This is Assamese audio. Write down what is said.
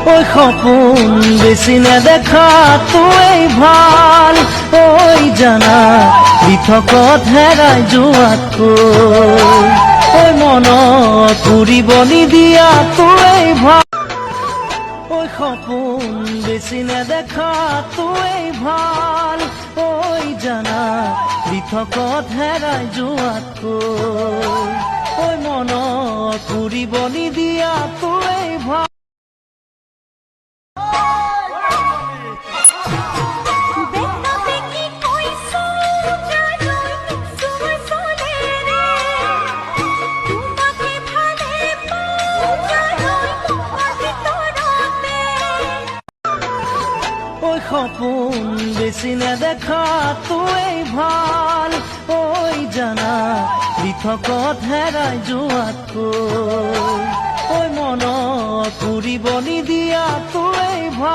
ওই সপোন বেছি নেদেখা তোৱেই ভাল। ওই জানা বিথকত হেৰাই যোৱাতকৈ ওই মনত কৰিব নিদিয়া তোৱেই ভাল। ওই সপোন বেছি নেদেখা তোৱেই ভাল। ওই জানা বিথকত হেৰাই যোৱাতকৈ ওই মনত কৰিব নিদিয়া তোৱেই ভাল। ওই সপোন বেছি নেদেখা তোৱেই ভাল। ওই জানা বিথকত হেৰাই যোৱাতকৈ ওই মনত কৰিব নিদিয়া তোৱেই ভাল।